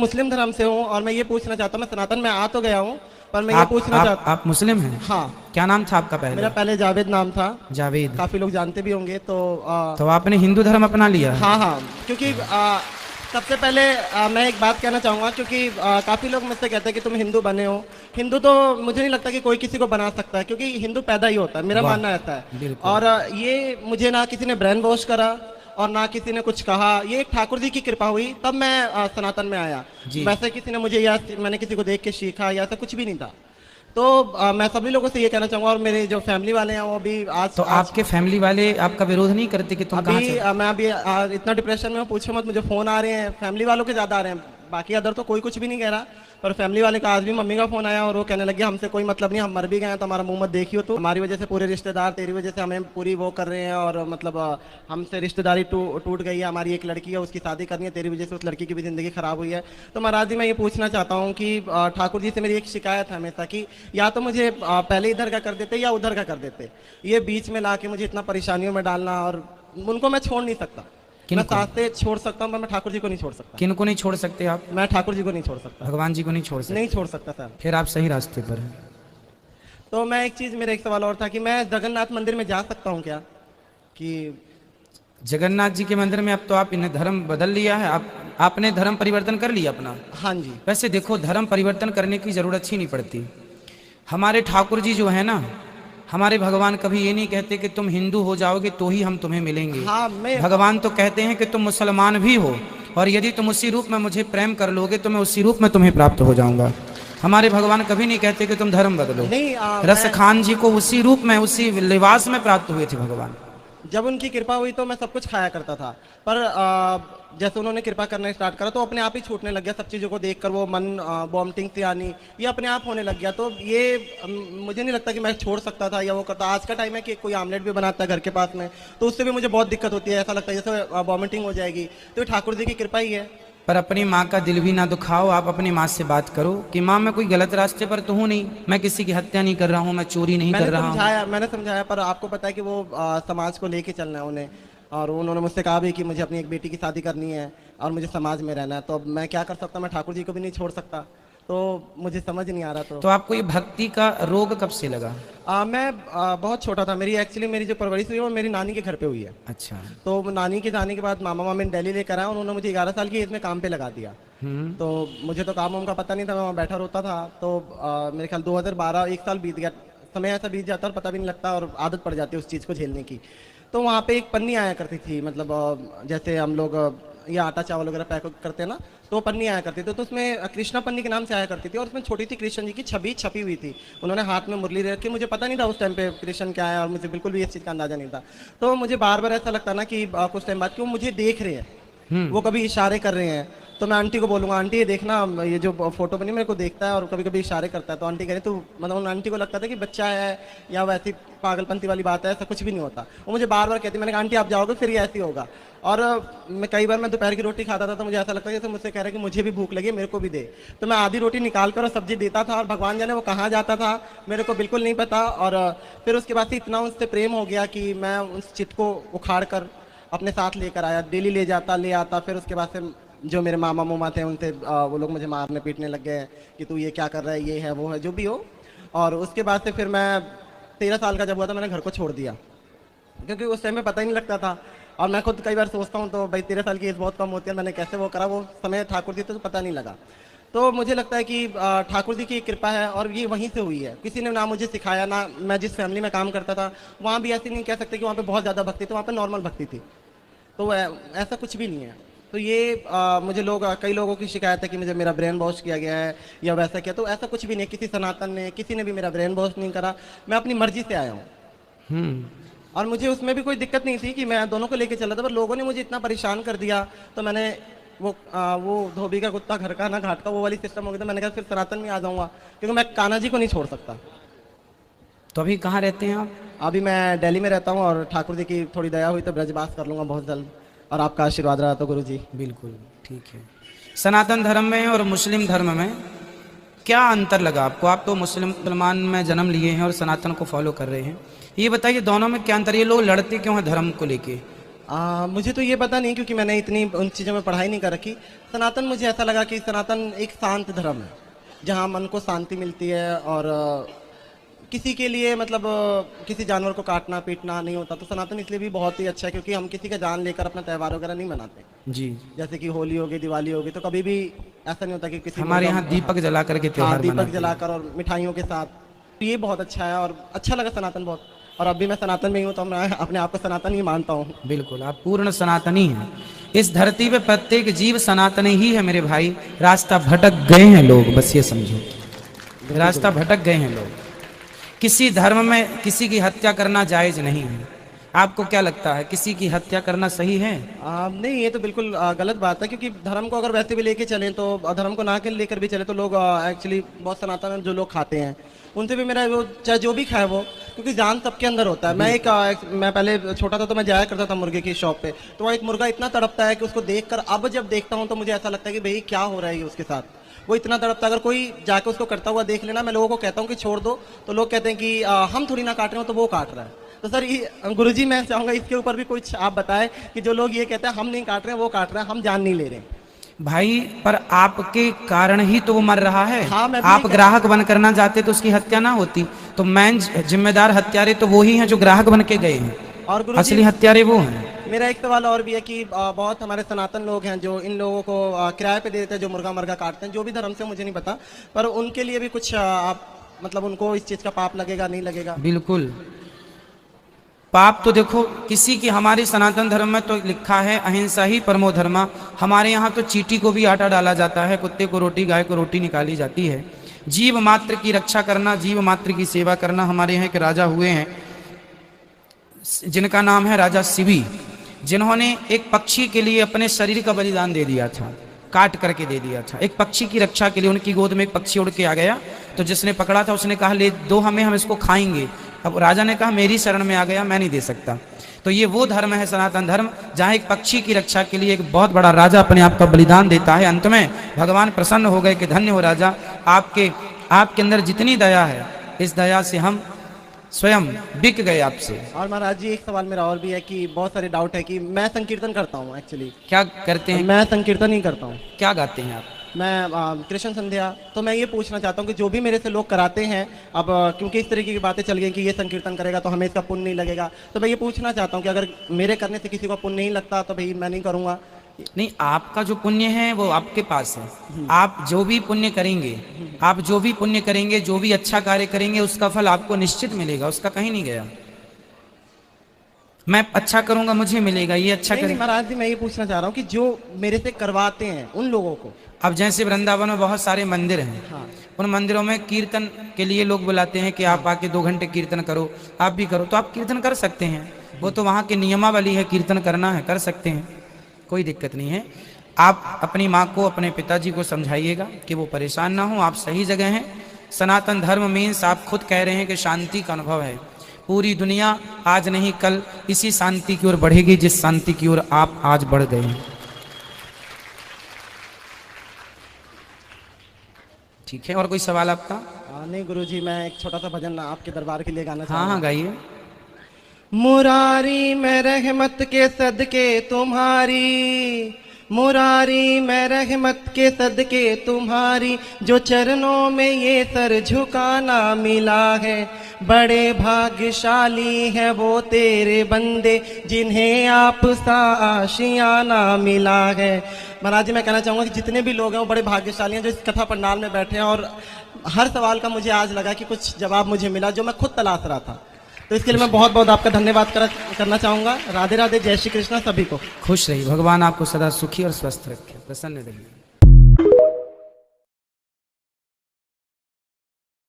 मुस्लिम धर्म से हूँ और मैं ये पूछना चाहता हूँ, मैं सनातन में आ तो गया हूँ पर मैं ये पूछना चाहता आप मुस्लिम हैं? हाँ। क्या नाम था आपका पहले? मेरा पहले जावेद नाम था। जावेद। काफी लोग जानते भी होंगे तो तो आपने हिंदू धर्म अपना लिया है? हाँ हाँ, क्योंकि सबसे पहले मैं एक बात कहना चाहूँगा, क्योंकि काफ़ी लोग मुझसे कहते हैं कि तुम हिंदू बने हो। हिंदू तो मुझे नहीं लगता कि कोई किसी को बना सकता है, क्योंकि हिंदू पैदा ही होता है, मेरा वाह, मानना ऐसा है। बिल्कुल। और ये मुझे ना किसी ने ब्रेन वॉश करा और ना किसी ने कुछ कहा, ये एक ठाकुर जी की कृपा हुई तब मैं सनातन में आया। जी। वैसे किसी ने मुझे या मैंने किसी को देख के सीखा या ऐसा कुछ भी नहीं था। तो मैं सभी लोगों से ये कहना चाहूँगा, और मेरे जो फैमिली वाले हैं वो भी आज तो आपके फैमिली वाले आपका विरोध नहीं करते कि तुम कहाँ अभी चले? मैं अभी इतना डिप्रेशन में हूँ, पूछो मत। मुझे फ़ोन आ रहे हैं, फैमिली वालों के ज़्यादा आ रहे हैं, बाकी अदर तो कोई कुछ भी नहीं कह रहा, पर फैमिली वाले का आज भी मम्मी का फ़ोन आया और वो कहने लगे हमसे कोई मतलब नहीं, हम मर भी गए हैं तो हमारा मुंह मत देखियो, तो हमारी वजह से पूरे रिश्तेदार तेरी वजह से हमें पूरी वो कर रहे हैं, और मतलब हमसे रिश्तेदारी टूट गई है। हमारी एक लड़की है, उसकी शादी करनी है, तेरी वजह से उस लड़की की भी ज़िंदगी ख़राब हुई है। तो महाराज जी मैं ये पूछना चाहता हूँ कि ठाकुर जी से मेरी एक शिकायत है हमेशा कि या तो मुझे पहले इधर का कर देते या उधर का कर देते, ये बीच में ला के मुझे इतना परेशानियों में डालना, और उनको मैं छोड़ नहीं सकता। मैं साथ छोड़ सकता हूँ, मैं ठाकुर जी को नहीं छोड़ सकता। किन को नहीं छोड़ सकते आप? मैं ठाकुर जी को नहीं छोड़ सकता, भगवान जी को नहीं छोड़ सकते? नहीं छोड़ सकता सर। फिर आप सही रास्ते पर हैं। तो मैं एक चीज, मेरा एक सवाल और था कि मैं जगन्नाथ मंदिर में जा सकता हूँ क्या? कि जगन्नाथ जी के मंदिर में अब तो आप इन्हें धर्म बदल लिया है, आपने धर्म परिवर्तन कर लिया अपना। हाँ जी। वैसे देखो, धर्म परिवर्तन करने की जरूरत ही नहीं पड़ती। हमारे ठाकुर जी जो है ना, हमारे भगवान कभी ये नहीं कहते कि तुम हिंदू हो जाओगे तो ही हम तुम्हें मिलेंगे। हाँ, भगवान तो कहते हैं कि तुम मुसलमान भी हो और यदि तुम उसी रूप में मुझे प्रेम कर लोगे तो मैं उसी रूप में तुम्हें प्राप्त हो जाऊंगा। हमारे भगवान कभी नहीं कहते कि तुम धर्म बदलो। नहीं रस खान जी को उसी रूप में, उसी लिबास में प्राप्त हुए थे भगवान। जब उनकी कृपा हुई तो मैं सब कुछ खाया करता था, पर जैसे उन्होंने कृपा करना स्टार्ट करा तो अपने आप ही छूटने लग गया। सब चीज़ों को देखकर वो मन वॉमिटिंग से आनी, ये अपने आप होने लग गया। तो ये मुझे नहीं लगता कि मैं छोड़ सकता था या वो करता। आज का टाइम है कि कोई आमलेट भी बनाता है घर के पास में तो उससे भी मुझे बहुत दिक्कत होती है, ऐसा लगता है जैसे वॉमिटिंग हो जाएगी। तो ठाकुर जी की कृपा ही है। पर अपनी माँ का दिल भी ना दुखाओ, आप अपनी माँ से बात करो कि माँ मैं कोई गलत रास्ते पर तो हूँ नहीं, मैं किसी की हत्या नहीं कर रहा हूँ, मैं चोरी नहीं कर रहा हूँ। मैंने समझाया, पर आपको पता है कि वो समाज को लेके चलना है उन्हें, और उन्होंने मुझसे कहा भी कि मुझे अपनी एक बेटी की शादी करनी है और मुझे समाज में रहना है। तो अब मैं क्या कर सकता, मैं ठाकुर जी को भी नहीं छोड़ सकता, तो मुझे समझ नहीं आ रहा। तो आपको ये भक्ति का रोग कब से लगा? मैं बहुत छोटा था। मेरी जो परवरिश हुई है वो मेरी नानी के घर पे हुई है। अच्छा। तो नानी के जाने के बाद मामा मामी दिल्ली लेकर आया, उन्होंने मुझे 11 साल की एज में काम पे लगा दिया। तो मुझे तो काम वाम का पता नहीं था, मैं वहाँ बैठा रोता था। तो मेरे ख्याल 2012 एक साल बीत गया, समय ऐसा बीत जाता और पता भी नहीं लगता, और आदत पड़ जाती है उस चीज़ को झेलने की। तो वहाँ पे एक पन्नी आया करती थी, मतलब जैसे हम लोग ये आटा चावल वगैरह पैक करते हैं ना, तो वो पन्नी आया करती थी। तो उसमें कृष्णा पन्नी के नाम से आया करती थी, और उसमें छोटी सी कृष्ण जी की छवि छपी हुई थी। उन्होंने हाथ में मुरली रखी, मुझे पता नहीं था उस टाइम पे कृष्ण क्या है, और मुझे बिल्कुल भी इस चीज़ का अंदाजा नहीं था। तो मुझे बार बार ऐसा लगता ना कि कुछ टाइम बाद कि वो मुझे देख रहे हैं, वो कभी इशारे कर रहे हैं। तो मैं आंटी को बोलूँगा, आंटी ये देखना, ये जो फोटो बनी मेरे को देखता है और कभी कभी इशारे करता है। तो आंटी कह रही, तो मतलब उन आंटी को लगता था कि बच्चा है या वैसी पागलपंती वाली बात है, ऐसा कुछ भी नहीं होता। वो मुझे बार बार कहती, मैंने कहा आंटी आप जाओगे फिर ये ऐसे ही होगा। और मैं कई बार मैं दोपहर की रोटी खाता था तो मुझे ऐसा लगता है जैसे मुझसे कह रहे कि मुझे भी भूख लगी, मेरे को भी दे। तो मैं आधी रोटी निकाल कर और सब्जी देता था, और भगवान जाने वो कहाँ जाता था मेरे को बिल्कुल नहीं पता। और फिर उसके बाद से इतना उससे प्रेम हो गया कि मैं उस चिट को उखाड़ कर अपने साथ लेकर आया, डेली ले आता। फिर उसके बाद से जो मेरे मामा मुमा थे उनसे वो लोग मुझे मारने पीटने लग गए कि तू ये क्या कर रहा है, ये है वो है जो भी हो। और उसके बाद से फिर मैं 13 साल का जब हुआ था मैंने घर को छोड़ दिया, क्योंकि उस टाइम में पता ही नहीं लगता था। और मैं खुद कई बार सोचता हूँ तो भाई 13 साल की एज बहुत कम होती है, मैंने कैसे वो करा, वो समय ठाकुर जी तो पता नहीं लगा। तो मुझे लगता है कि ठाकुर जी की कृपा है, और ये वहीं से हुई है। किसी ने ना मुझे सिखाया, ना मैं जिस फैमिली में काम करता था वहाँ भी ऐसे नहीं कह सकते कि वहाँ पे बहुत ज़्यादा भक्ति थी, वहाँ पे नॉर्मल भक्ति थी। तो ऐसा कुछ भी नहीं है। तो ये मुझे कई लोगों की शिकायत है कि मुझे मेरा ब्रेन वॉश किया गया है या वैसा किया, तो ऐसा कुछ भी नहीं। किसी सनातन ने, किसी ने भी मेरा ब्रेन वॉश नहीं करा, मैं अपनी मर्जी से आया हूँ। और मुझे उसमें भी कोई दिक्कत नहीं थी कि मैं दोनों को लेके चला था, पर लोगों ने मुझे इतना परेशान कर दिया तो मैंने वो धोबी का कुत्ता घर का ना घाट का वो वाली सिस्टम हो गया था। मैंने कहा फिर सनातन में आ जाऊँगा, क्योंकि मैं कान्हा जी को नहीं छोड़ सकता। तो अभी कहाँ रहते हैं आप? अभी मैं दिल्ली में रहता हूँ, और ठाकुर जी की थोड़ी दया हुई तो ब्रजवास कर लूँगा बहुत जल्द, और आपका आशीर्वाद रहा तो गुरु जी। बिल्कुल ठीक है। सनातन धर्म में और मुस्लिम धर्म में क्या अंतर लगा आपको? आप तो मुसलमान में जन्म लिए हैं और सनातन को फॉलो कर रहे हैं, ये बताइए दोनों में क्या अंतर? ये लोग लड़ते क्यों हैं धर्म को लेके? मुझे तो ये पता नहीं, क्योंकि मैंने इतनी उन चीज़ों में पढ़ाई नहीं कर रखी। सनातन मुझे ऐसा लगा कि सनातन एक शांत धर्म है, जहाँ मन को शांति मिलती है और किसी के लिए मतलब किसी जानवर को काटना पीटना नहीं होता। तो सनातन इसलिए भी बहुत ही अच्छा है, क्योंकि हम किसी का जान लेकर अपना त्यौहार वगैरह नहीं मनाते। जी, जैसे कि होली होगी, दिवाली होगी, तो कभी भी ऐसा नहीं होता कि किसी हमारे यहाँ दीपक जला करके त्योहार दीपक मनाते हैं। जलाकर और मिठाइयों के साथ। तो ये बहुत अच्छा है और अच्छा लगा सनातन बहुत। और अभी मैं सनातन में ही हूँ, तो मैं अपने आप को सनातन ही मानता हूँ। बिल्कुल, आप पूर्ण सनातनी हैं। इस धरती पे प्रत्येक जीव सनातनी ही है मेरे भाई। रास्ता भटक गए हैं लोग, बस ये समझो, रास्ता भटक गए हैं लोग। किसी धर्म में किसी की हत्या करना जायज नहीं है। आपको क्या लगता है, किसी की हत्या करना सही है? नहीं, ये तो बिल्कुल गलत बात है, क्योंकि धर्म को अगर वैसे भी लेके चलें तो धर्म को ना के लेकर भी चले तो लोग एक्चुअली बहुत सनातन जो लोग खाते हैं उनसे भी मेरा वो चाहे जो भी खाए वो, क्योंकि जान सबके अंदर होता है। मैं पहले छोटा था तो मैं जाया करता था मुर्गे की शॉप पे, तो वहाँ एक मुर्गा इतना तड़पता है कि उसको देखकर अब जब देखता हूँ तो मुझे ऐसा लगता है कि भाई क्या हो रहा है ये उसके साथ। वो इतना तड़पता, अगर कोई जाके उसको करता हुआ देख लेना, मैं लोगों को कहता हूँ कि छोड़ दो, तो लोग कहते हैं कि हम थोड़ी ना काट रहे हो, तो वो काट रहा है। तो सर गुरुजी मैं चाहूंगा इसके ऊपर भी कुछ आप बताएं कि जो लोग ये कहते हैं हम नहीं काट रहे हैं वो काट रहे हैं, हम जान नहीं ले रहे। भाई पर आपके कारण ही तो वो मर रहा है। हाँ, मैं भी आप नहीं ग्राहक बन करना चाहते तो उसकी हत्या ना होती। तो मेन जिम्मेदार हत्यारे तो वो ही हैं जो ग्राहक बन के गए हैं, और गुरुजी असली हत्यारे वो हैं। मेरा एक सवाल और भी है कि बहुत हमारे सनातन लोग हैं जो इन लोगों को किराए पे दे देते हैं, जो मुर्गा मर्गा काटते हैं, जो भी धर्म से मुझे नहीं पता, पर उनके लिए भी कुछ आप मतलब उनको इस चीज़ का पाप लगेगा नहीं लगेगा? बिल्कुल, पाप तो देखो किसी की, हमारी सनातन धर्म में तो लिखा है अहिंसा ही परमो धर्मा। हमारे यहाँ तो चींटी को भी आटा डाला जाता है, कुत्ते को रोटी, गाय को रोटी निकाली जाती है। जीव मात्र की रक्षा करना, जीव मात्र की सेवा करना। हमारे यहाँ एक राजा हुए हैं जिनका नाम है राजा शिवी, जिन्होंने एक पक्षी के लिए अपने शरीर का बलिदान दे दिया था, काट करके दे दिया था। एक पक्षी की रक्षा के लिए उनकी गोद में एक पक्षी उड़ के आ गया, तो जिसने पकड़ा था उसने कहा ले दो हमें, हम इसको खाएंगे। अब राजा ने कहा मेरी शरण में आ गया, मैं नहीं दे सकता। तो ये वो धर्म है सनातन धर्म, जहाँ एक पक्षी की रक्षा के लिए एक बहुत बड़ा राजा अपने आप का बलिदान देता है। अंत में भगवान प्रसन्न हो गए कि धन्य हो राजा, आपके अंदर जितनी दया है, इस दया से हम स्वयं बिक गए आपसे। और महाराज जी एक सवाल मेरा और भी है कि बहुत सारे डाउट है कि मैं संकीर्तन करता हूँ। एक्चुअली क्या करते हैं? मैं संकीर्तन ही करता हूँ। क्या गाते हैं आप? मैं कृष्ण संध्या। तो मैं ये पूछना चाहता हूँ कि जो भी मेरे से लोग कराते हैं, अब क्योंकि इस तरीके की बातें चल गई कि ये संकीर्तन करेगा तो हमें इसका पुण्य नहीं लगेगा, तो मैं ये पूछना चाहता हूँ कि अगर मेरे करने से किसी को पुण्य नहीं लगता तो भाई मैं नहीं करूँगा। नहीं, आपका जो पुण्य है वो आपके पास है। आप जो भी पुण्य करेंगे, आप जो भी पुण्य करेंगे, जो भी अच्छा कार्य करेंगे, उसका फल आपको निश्चित मिलेगा, उसका कहीं नहीं गया। मैं अच्छा करूंगा मुझे मिलेगा, ये अच्छा नहीं, करेंगे। महाराज जी मैं ये पूछना चाह रहा हूँ कि जो मेरे से करवाते हैं उन लोगों को, अब जैसे वृंदावन में बहुत सारे मंदिर हैं, हाँ, उन मंदिरों में कीर्तन के लिए लोग बुलाते हैं कि आप आके 2 घंटे कीर्तन करो, आप भी करो, तो आप कीर्तन कर सकते हैं। वो तो वहाँ की नियमावली है, कीर्तन करना है, कर सकते हैं, कोई दिक्कत नहीं है। आप अपनी माँ को, अपने पिताजी को समझाइएगा कि वो परेशान ना हो, आप सही जगह हैं। सनातन धर्म मीन्स आप खुद कह रहे हैं कि शांति का अनुभव है। पूरी दुनिया आज नहीं कल इसी शांति की ओर बढ़ेगी जिस शांति की ओर आप आज बढ़ गए हैं। ठीक है, और कोई सवाल आपका? नहीं गुरुजी, मैं एक छोटा सा भजन आपके दरबार के लिए गाना हाँ हाँ, गाइए। मुरारी में रहमत के सदके तुम्हारी, मुरारी में रहमत के सदके तुम्हारी, जो चरणों में ये सर झुकाना मिला है, बड़े भाग्यशाली है वो तेरे बंदे जिन्हें आप सा आशियाना मिला है। महाराज जी मैं कहना चाहूँगा कि जितने भी लोग हैं वो बड़े भाग्यशाली हैं जो इस कथा पंडाल में बैठे हैं, और हर सवाल का मुझे आज लगा कि कुछ जवाब मुझे मिला जो मैं खुद तलाश रहा था। तो इसके लिए मैं बहुत बहुत आपका धन्यवाद करना चाहूँगा। राधे राधे, जय श्री कृष्णा सभी को। खुश रहिए, भगवान आपको सदा सुखी और स्वस्थ रखे, प्रसन्न रहिए।